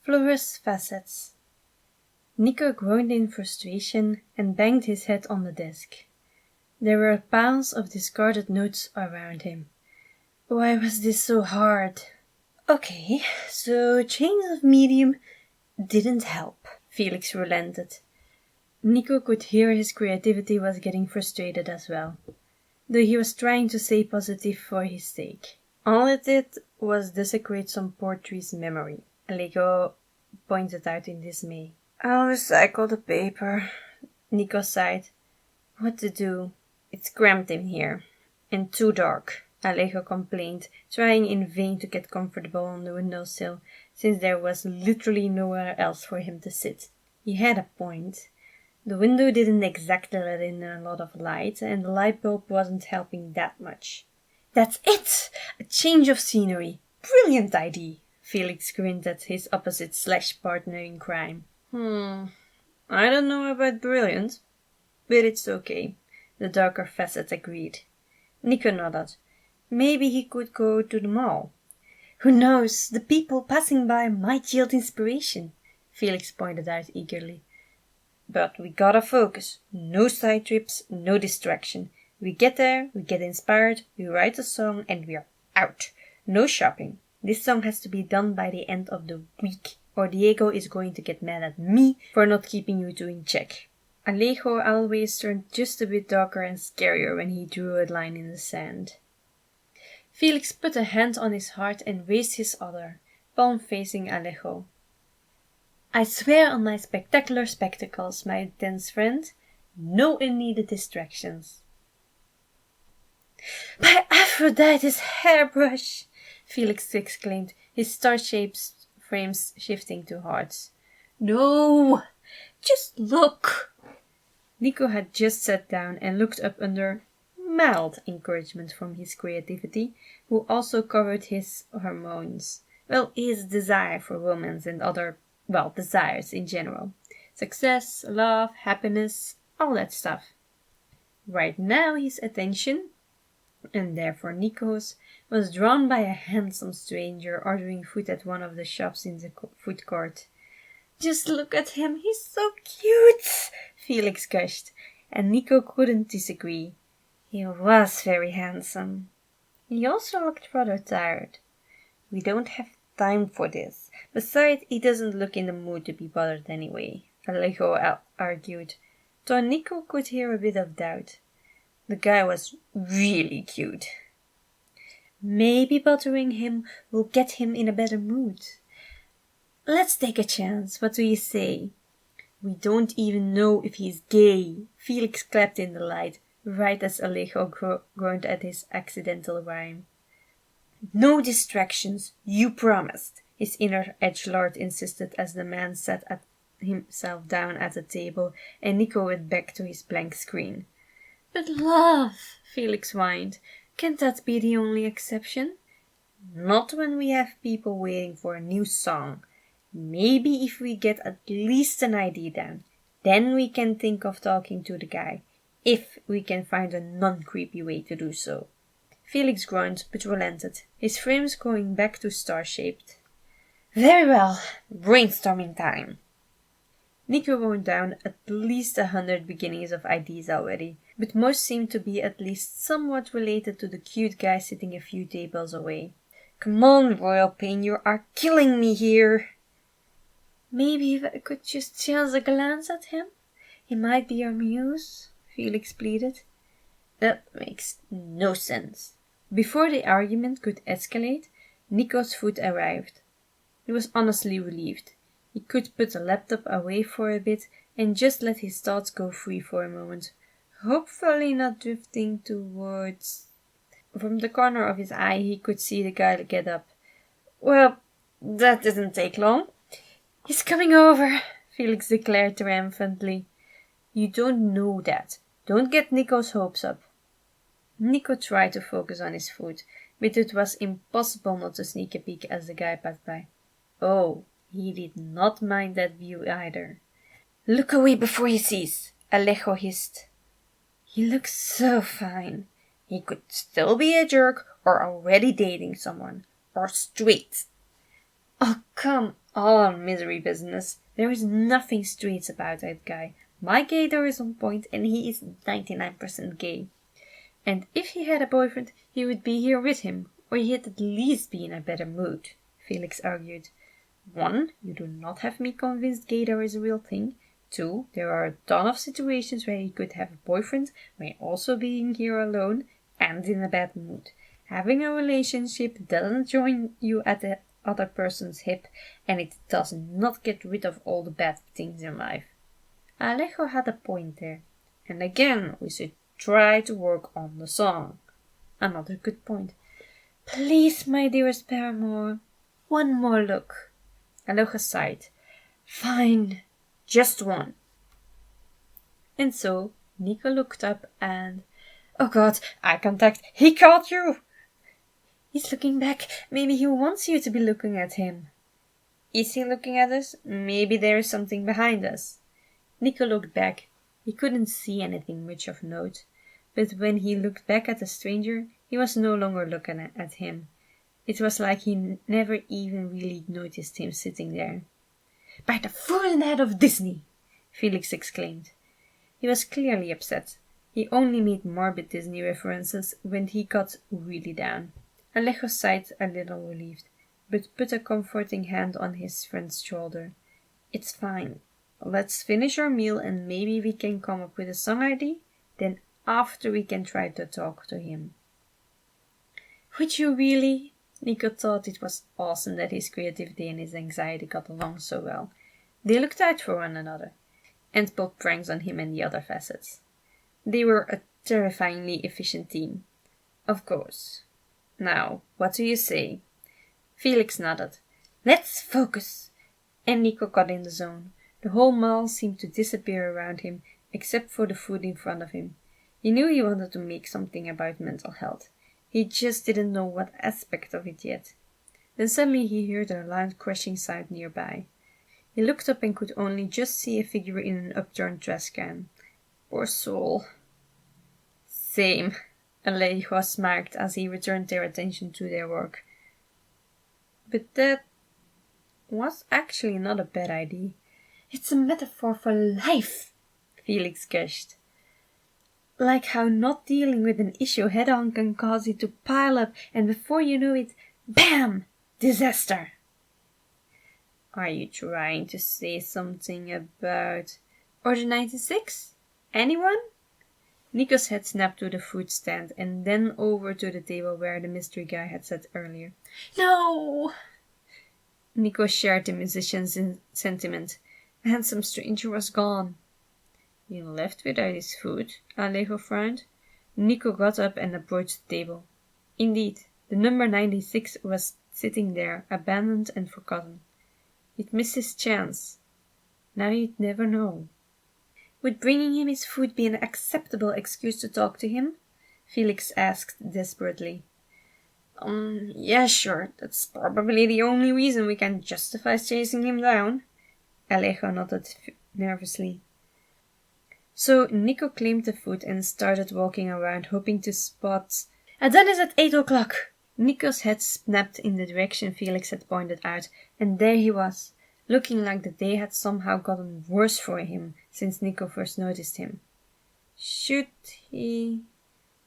FloresFacets. Nico groaned in frustration and banged his head on the desk. There were piles of discarded notes around him. Why was this so hard? Okay, so change of medium didn't help. Felix relented. Nico could hear his creativity was getting frustrated as well, though he was trying to stay positive for his sake. All it did was desecrate some poor tree's memory, Alejo pointed out in dismay. I'll recycle the paper, Nico sighed. What to do? It's cramped in here, and too dark, Alejo complained, trying in vain to get comfortable on the windowsill, since there was literally nowhere else for him to sit. He had a point. The window didn't exactly let in a lot of light, and the light bulb wasn't helping that much. That's it! A change of scenery! Brilliant idea! Felix grinned at his opposite/partner in crime. I don't know about brilliant, but it's okay, the darker facet agreed. Nico nodded. Maybe he could go to the mall. Who knows, the people passing by might yield inspiration, Felix pointed out eagerly. But we gotta focus. No side trips, no distraction. We get there, we get inspired, we write a song, and we're out. No shopping. This song has to be done by the end of the week, or Diego is going to get mad at me for not keeping you two in check. Alejo always turned just a bit darker and scarier when he drew a line in the sand. Felix put a hand on his heart and raised his other, palm facing Alejo. I swear on my spectacular spectacles, my intense friend, no unneeded distractions. By Aphrodite's hairbrush! Felix exclaimed, his star-shaped frames shifting to hearts. No! Just look! Nico had just sat down and looked up under mild encouragement from his creativity, who also covered his hormones. Well, his desire for romance and other, desires in general. Success, love, happiness, all that stuff. Right now his attention, and therefore Nico's, was drawn by a handsome stranger ordering food at one of the shops in the food court. Just look at him, he's so cute, Felix gushed, and Nico couldn't disagree. He was very handsome. He also looked rather tired. We don't have time for this. Besides, he doesn't look in the mood to be bothered anyway, Alejo argued, though Nico could hear a bit of doubt. The guy was really cute. Maybe bothering him will get him in a better mood. Let's take a chance, what do you say? We don't even know if he's gay, Felix clapped in the light, right as Alejo groaned at his accidental rhyme. No distractions, you promised, his inner edgelord insisted as the man sat himself down at the table and Nico went back to his blank screen. But love, Felix whined, can't that be the only exception? Not when we have people waiting for a new song. Maybe if we get at least an idea down, then we can think of talking to the guy, if we can find a non-creepy way to do so. Felix groaned, but relented, his frames going back to star-shaped. Very well, brainstorming time. Nico wrote down at least 100 beginnings of ideas already, but most seemed to be at least somewhat related to the cute guy sitting a few tables away. Come on, Royal Pain, you are killing me here. Maybe if I could just chance a glance at him, he might be our muse, Felix pleaded. That makes no sense. Before the argument could escalate, Nico's food arrived. He was honestly relieved. He could put the laptop away for a bit and just let his thoughts go free for a moment, hopefully not drifting towards... From the corner of his eye he could see the guy get up. Well, that didn't take long. He's coming over, Felix declared triumphantly. You don't know that. Don't get Nico's hopes up. Nico tried to focus on his food, but it was impossible not to sneak a peek as the guy passed by. Oh, he did not mind that view either. Look away before he sees, Alejo hissed. He looks so fine. He could still be a jerk or already dating someone. Or straight. Oh, come all misery business. There is nothing straight about that guy. My gaydar is on point and he is 99% gay. And if he had a boyfriend, he would be here with him, or he'd at least be in a better mood, Felix argued. 1, you do not have me convinced gaydar is a real thing. 2, there are a ton of situations where he could have a boyfriend while also being here alone and in a bad mood. Having a relationship doesn't join you at the other person's hip, and it does not get rid of all the bad things in life. Alejo had a point there. And again, we should try to work on the song. Another good point. Please, my dearest paramour, one more look. Aloha sighed. Fine, just one. And so, Nico looked up and... Oh God, eye contact, he caught you! He's looking back. Maybe he wants you to be looking at him. Is he looking at us? Maybe there is something behind us. Nico looked back. He couldn't see anything much of note. But when he looked back at the stranger, he was no longer looking at him. It was like he never even really noticed him sitting there. By the full head of Disney! Felix exclaimed. He was clearly upset. He only made morbid Disney references when he got really down. Alejo sighed a little relieved, but put a comforting hand on his friend's shoulder. It's fine. Let's finish our meal and maybe we can come up with a song idea. Then after we can try to talk to him. Would you really? Nico thought it was awesome that his creativity and his anxiety got along so well. They looked out for one another, and pulled pranks on him and the other facets. They were a terrifyingly efficient team. Of course. Now, what do you say? Felix nodded. Let's focus! And Nico got in the zone. The whole mall seemed to disappear around him, except for the food in front of him. He knew he wanted to make something about mental health. He just didn't know what aspect of it yet. Then suddenly he heard a loud crashing sound nearby. He looked up and could only just see a figure in an upturned trash can. Poor soul. Same. Alejo smirked as he returned their attention to their work. But that was actually not a bad idea. It's a metaphor for life, Felix gushed. Like how not dealing with an issue head-on can cause it to pile up, and before you know it, BAM! Disaster! Are you trying to say something about Order 96? Anyone? Nico's head snapped to the food stand and then over to the table where the mystery guy had sat earlier. No! Nico shared the musician's sentiment. The handsome stranger was gone. He left without his food, Alejo frowned. Nico got up and approached the table. Indeed, the number 96 was sitting there, abandoned and forgotten. He'd missed his chance. Now he'd never know. Would bringing him his food be an acceptable excuse to talk to him? Felix asked desperately. Yeah, sure. That's probably the only reason we can justify chasing him down. Alejo nodded nervously. So Nico claimed the food and started walking around, hoping to spot... That is at 8 o'clock! Nico's head snapped in the direction Felix had pointed out, and there he was, looking like the day had somehow gotten worse for him since Nico first noticed him. Should he...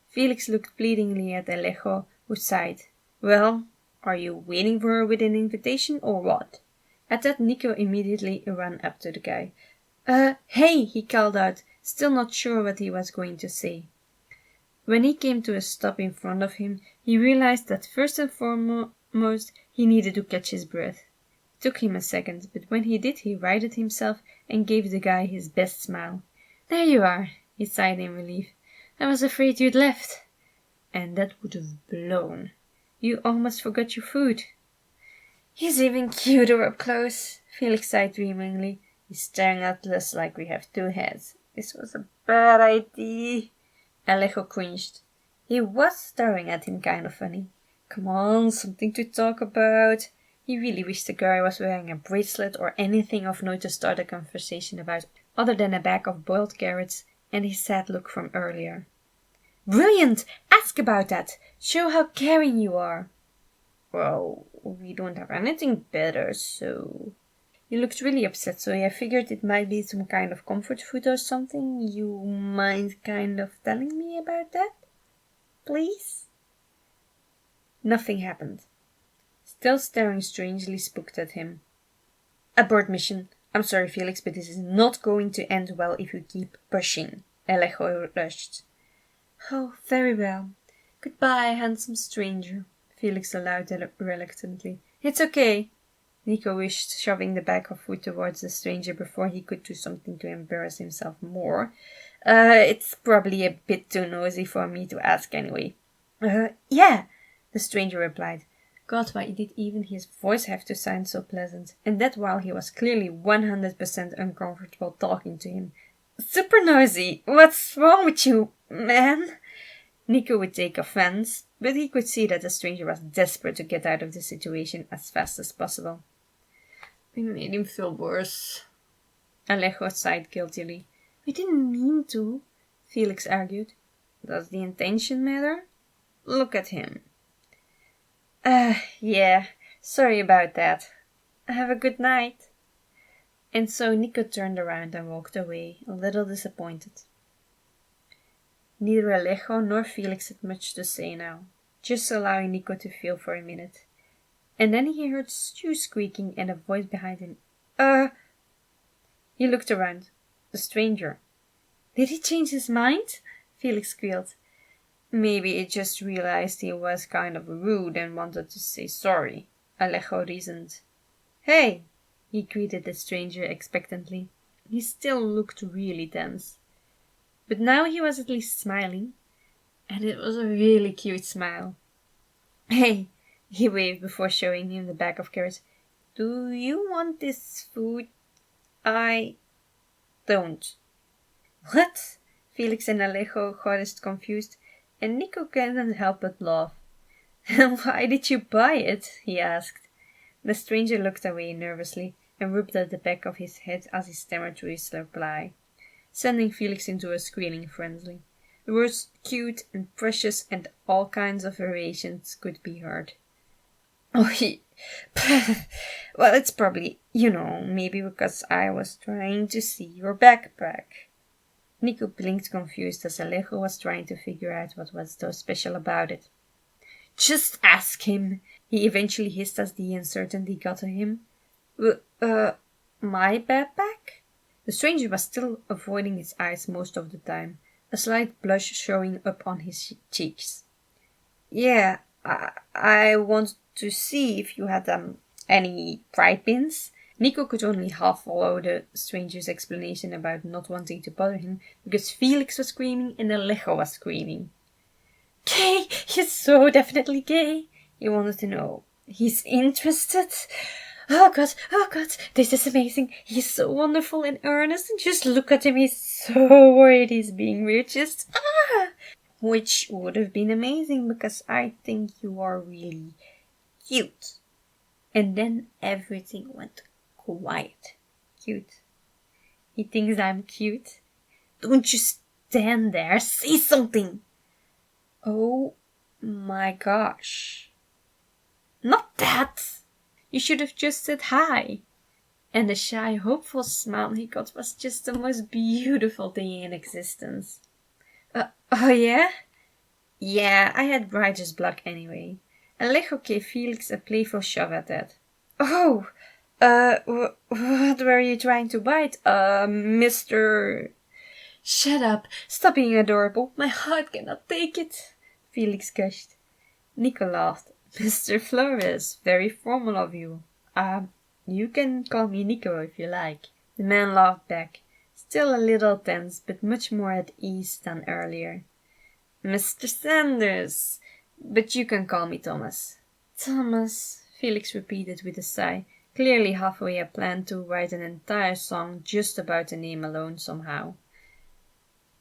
Felix looked pleadingly at Alejo, who sighed. Well, are you waiting for her with an invitation or what? At that, Nico immediately ran up to the guy. Hey, he called out, still not sure what he was going to say. When he came to a stop in front of him, he realized that first and foremost he needed to catch his breath. It took him a second, but when he did, he righted himself and gave the guy his best smile. There you are, he sighed in relief. I was afraid you'd left. And that would have blown. You almost forgot your food. He's even cuter up close, Felix sighed dreamingly. He's staring at us like we have two heads. This was a bad idea. Alejo cringed. He was staring at him kind of funny. Come on, something to talk about. He really wished the guy was wearing a bracelet or anything of note to start a conversation about, other than a bag of boiled carrots and his sad look from earlier. Brilliant! Ask about that! Show how caring you are! Well, we don't have anything better, so... You looked really upset, so I figured it might be some kind of comfort food or something. You mind kind of telling me about that? Please? Nothing happened. Still staring strangely spooked at him. Abort mission. I'm sorry, Felix, but this is not going to end well if you keep pushing, Alejo rushed. Oh, very well. Goodbye, handsome stranger, Felix allowed reluctantly. It's okay, Nico wished, shoving the bag of food towards the stranger before he could do something to embarrass himself more. It's probably a bit too nosy for me to ask anyway. Yeah, the stranger replied. God, why did even his voice have to sound so pleasant? And that while he was clearly 100% uncomfortable talking to him. Super nosy! What's wrong with you, man? Nico would take offense, but he could see that the stranger was desperate to get out of the situation as fast as possible. We made him feel worse. Alejo sighed guiltily. We didn't mean to, Felix argued. Does the intention matter? Look at him. Yeah, sorry about that. Have a good night. And so Nico turned around and walked away, a little disappointed. Neither Alejo nor Felix had much to say now, just allowing Nico to feel for a minute. And then he heard shoes squeaking and a voice behind him. He looked around. The stranger. Did he change his mind? Felix squealed. Maybe he just realized he was kind of rude and wanted to say sorry, Alejo reasoned. Hey, he greeted the stranger expectantly. He still looked really tense. But now he was at least smiling, and it was a really cute smile. Hey, he waved before showing him the bag of carrots. Do you want this food? I don't. What? Felix and Alejo got confused, and Nico couldn't help but laugh. Why did you buy it? He asked. The stranger looked away nervously and rubbed at the back of his head as he stammered through his reply, sending Felix into a squealing frenzy. The words cute and precious and all kinds of variations could be heard. Oh, well, it's probably, maybe because I was trying to see your backpack. Nico blinked confused as Alejo was trying to figure out what was so special about it. Just ask him, he eventually hissed as the uncertainty got to him. My backpack? The stranger was still avoiding his eyes most of the time, a slight blush showing up on his cheeks. Yeah, I want to see if you had any fried beans. Nico could only half follow the stranger's explanation about not wanting to bother him because Felix was screaming and Alejo was screaming. Gay! He's so definitely gay! He wanted to know. He's interested? Oh god, this is amazing. He's so wonderful and earnest, and just look at him, he's so worried he's being weird. Which would have been amazing because I think you are really cute. And then everything went quiet. Cute. He thinks I'm cute. Don't you stand there, say something. Oh my gosh. Not that! You should have just said hi. And the shy, hopeful smile he got was just the most beautiful thing in existence. Oh yeah? Yeah, I had writer's block anyway. Alejo gave Felix a playful shove at that. Oh! What were you trying to bite? Mr... Shut up! Stop being adorable! My heart cannot take it! Felix gushed. Nico laughed. Mr. Flores, very formal of you. You can call me Nico if you like. The man laughed back, still a little tense, but much more at ease than earlier. Mr. Sanders, but you can call me Thomas. Thomas, Felix repeated with a sigh, clearly halfway a plan to write an entire song just about the name alone somehow.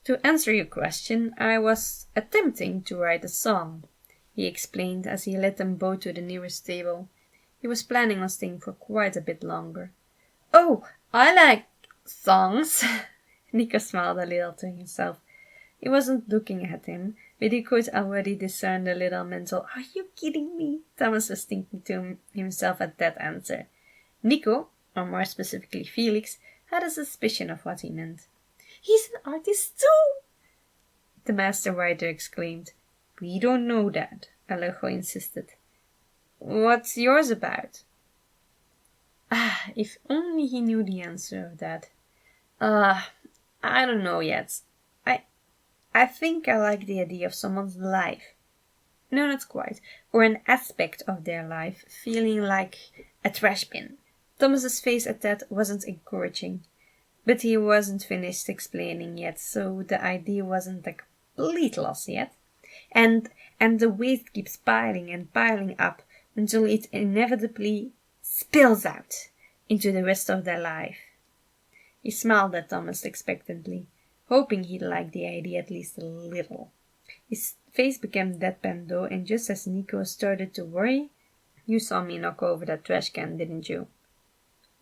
To answer your question, I was attempting to write a song, he explained as he led them both to the nearest table. He was planning on staying for quite a bit longer. Oh, I like songs. Nico smiled a little to himself. He wasn't looking at him, but he could already discern the little mental, "Are you kidding me?" Thomas was thinking to himself at that answer. Nico, or more specifically Felix, had a suspicion of what he meant. "He's an artist too!" the master writer exclaimed. "We don't know that," Alejo insisted. "What's yours about?" Ah, if only he knew the answer of that. I don't know yet. I think I like the idea of someone's life. No, not quite. Or an aspect of their life feeling like a trash bin. Thomas's face at that wasn't encouraging. But he wasn't finished explaining yet, so the idea wasn't a complete loss yet. And the waste keeps piling and piling up until it inevitably spills out into the rest of their life. He smiled at Thomas expectantly, hoping he'd like the idea at least a little. His face became deadpan though, and just as Nico started to worry, "You saw me knock over that trash can, didn't you?"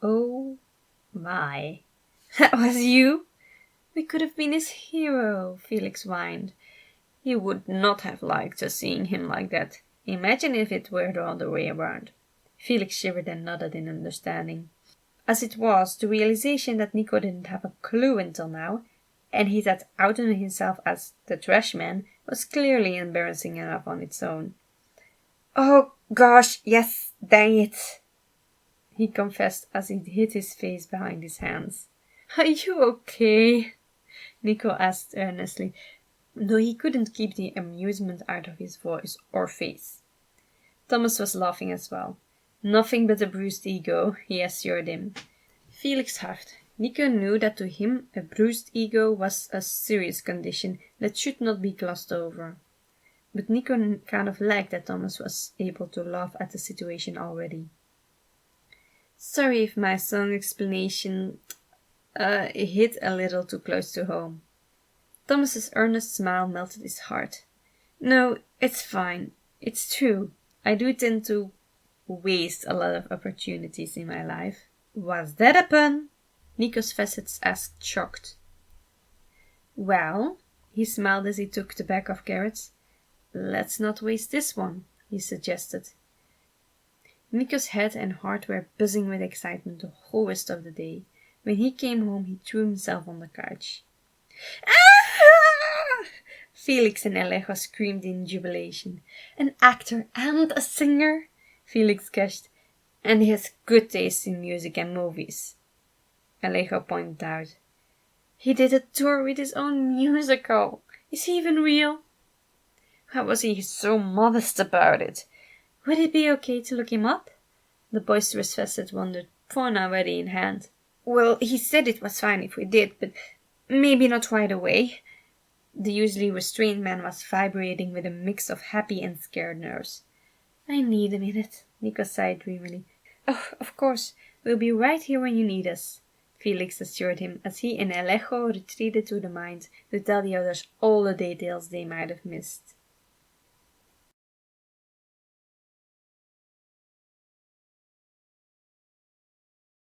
"Oh my. That was you? We could have been his hero," Felix whined. He would not have liked us seeing him like that. Imagine if it were the other way around. Felix shivered and nodded in understanding. As it was, the realization that Nico didn't have a clue until now, and he had outed himself as the trash man, was clearly embarrassing enough on its own. "Oh gosh, yes, dang it," he confessed as he hid his face behind his hands. "Are you okay?" Nico asked earnestly, though he couldn't keep the amusement out of his voice or face. Thomas was laughing as well. "Nothing but a bruised ego," he assured him. Felix huffed. Nico knew that to him a bruised ego was a serious condition that should not be glossed over. But Nico kind of liked that Thomas was able to laugh at the situation already. "Sorry if my song explanation hit a little too close to home." Thomas's earnest smile melted his heart. "No, it's fine. It's true. I do tend to waste a lot of opportunities in my life." "Was that a pun?" Nico's facets asked, shocked. "Well," he smiled as he took the bag of carrots, "let's not waste this one," he suggested. Nico's head and heart were buzzing with excitement the whole rest of the day. When he came home, he threw himself on the couch. "Ah!" Felix and Alejo screamed in jubilation. "An actor and a singer," Felix gushed. "And he has good taste in music and movies," Alejo pointed out. "He did a tour with his own musical. Is he even real?" How was he so modest about it? Would it be okay to look him up? The boisterous facet wondered, phone already in hand. "Well, he said it was fine if we did, but maybe not right away." The usually restrained man was vibrating with a mix of happy and scared nerves. "I need a minute," Nico sighed dreamily. "Oh, of course, we'll be right here when you need us," Felix assured him as he and Alejo retreated to the mines to tell the others all the details they might have missed.